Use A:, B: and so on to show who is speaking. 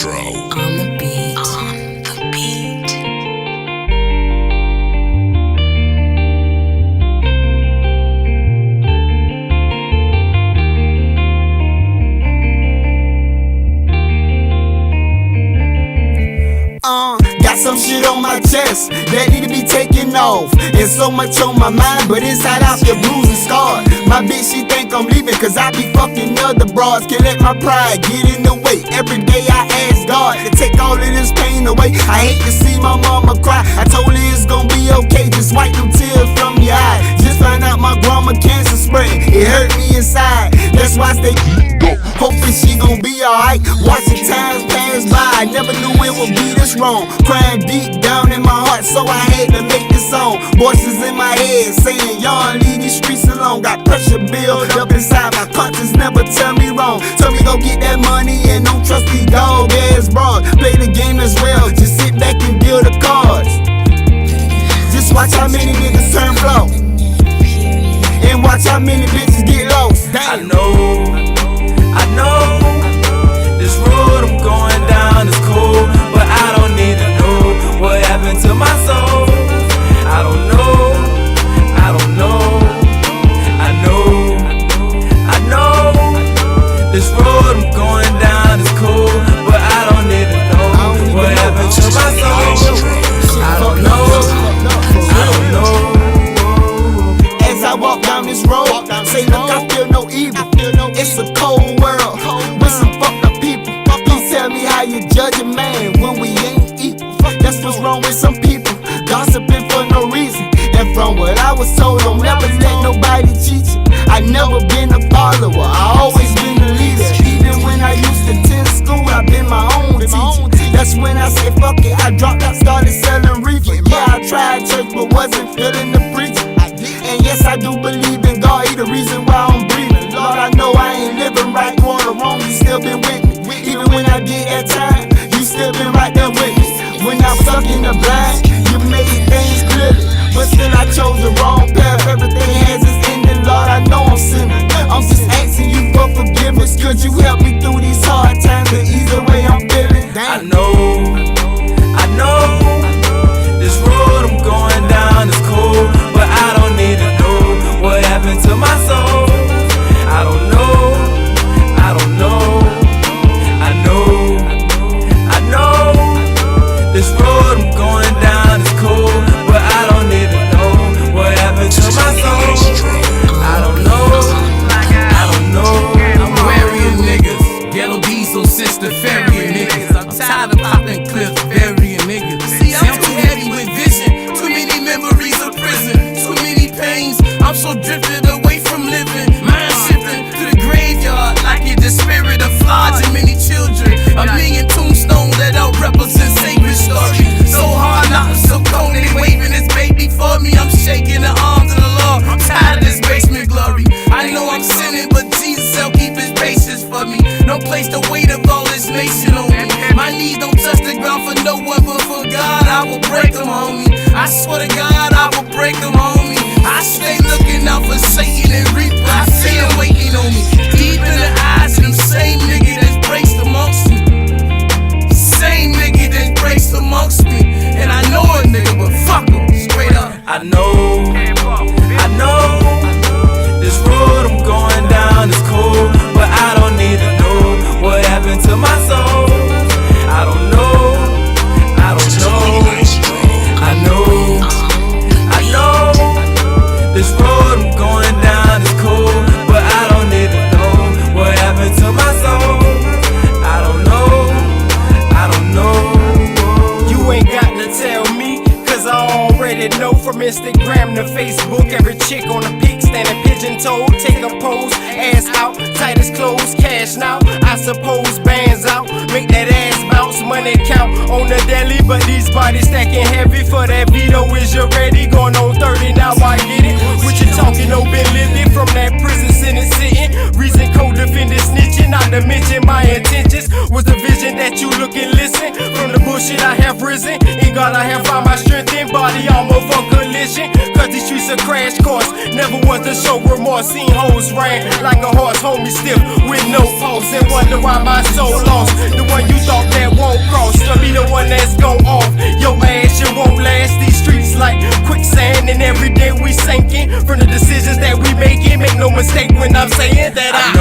A: Maestro.
B: On the beat. On the beat.
C: Got some shit on my chest that need to be taken off. And so much on my mind, but inside out the bruised and scarred. My bitch, she think I'm leaving cause I be fucking other broads. Can't let my pride get in the way. Every day I ask God to take all of this pain away. I hate to see my mama cry. I told her it's gonna be okay. Just wipe them tears from your eyes. Just find out my grandma cancer spread. It hurt me inside. That's why I stay hoping she gon' be alright. Watching times pass by, I never knew it would be this wrong. Crying deep down in my heart, so I had to make this song. Voices in my head saying, y'all leave these streets alone. Got pressure built up inside, my conscience never tell me wrong. Tell me go get that money and don't trust these dog ass bras. Play the game as well, just sit back and deal the cards. Just watch how many niggas turn flow, and watch how many bitches get lost. Damn.
D: I know this road I'm going down is cool, but I don't need to know what happened to my soul. I don't know, I know this road I'm going down is cool, but I don't need to know what happened to my soul. I don't know.
C: As I walk down this road, say look, I feel no evil. It's a cold world with some fucked up people. Please tell me how you judge a man when we ain't equal. That's what's wrong with some people, gossiping for no reason. And from what I was told, don't never let nobody cheat you. I never been a follower, I always been a leader. Even when I used to attend school, I been my own teacher. That's when I said fuck it, I dropped out, started selling reefer. Yeah, I tried church but wasn't feeling the preaching. And yes, I do believe in God, he the reason why I'm breathing. Lord, I know I ain't living right, going wrong, you still been with me. Even when I did at time, you still been right there with me. When I was stuck in the blind, you made things clear. But still I chose the wrong path, everything has its ending. Lord, I know I'm sinning, I'm just asking you for forgiveness. Could you help me through these hard times, the easy way I'm feeling?
D: I know this road I'm going down is cool, but I don't need to know what happened to my soul. I don't know. This road I'm going down is cool, but I don't need to know what happened to my soul. I don't know.
E: I'm wary of niggas, ghetto diesel, sister, ferry niggas. I'm tired of popping clips, burying niggas. See, I'm too heavy with vision, too many memories of prison, too many pains. I'm so drifted away from living, mind shifting to the graveyard like it's the spirit of floods and many children. A million tombstones that don't represent sacred story. So hard, not so cold, they waving this baby for me. I'm shaking the arms of the Lord. I'm tired of this basement glory. I know I'm sinning, but Jesus will keep his patience for me. No place to weight of all this nation on me. My knees don't touch the ground for no one, but for God I will break them, homie. I swear to God I will break them, homie. I stay looking out for Satan and Reaper. I see him waiting on me. Deep in the eyes of them same nigga that's braced amongst me. Same nigga that's braced amongst me. And I know a nigga, but fuck him, straight up.
D: I know this road I'm going down is cool, but I don't need to know what happened to my soul. I don't know. This road I'm going down is cool, but I don't need to know what happened to my soul. I don't know.
F: You ain't got to tell me, cause I already know. From Instagram to Facebook, every chick on the pic standing pigeon-toed. Take a pose, ass out, tight as clothes, cash now. I suppose bands out, make that ass bounce, money count on the daily. But these bodies stacking heavy for that Vito. Is you ready? Going on 30 now, I get it. What you talking, no been living from that prison sentence sitting. Reason co-defendant snitching, not to mention my intentions was the vision that you look and listen. From the bullshit I have risen, in God I have found my strength in body armor for collision. Cause these streets it's a crash course. Never was to show remorse. Seen hoes ran like a horse, homie stiff with no pulse. And wonder why my soul lost. The one you thought that won't cross, to be the one that's gon' off your ass. You won't last. These streets like quicksand, and every day we sinking from the decisions that we making. Make no mistake when I'm saying that I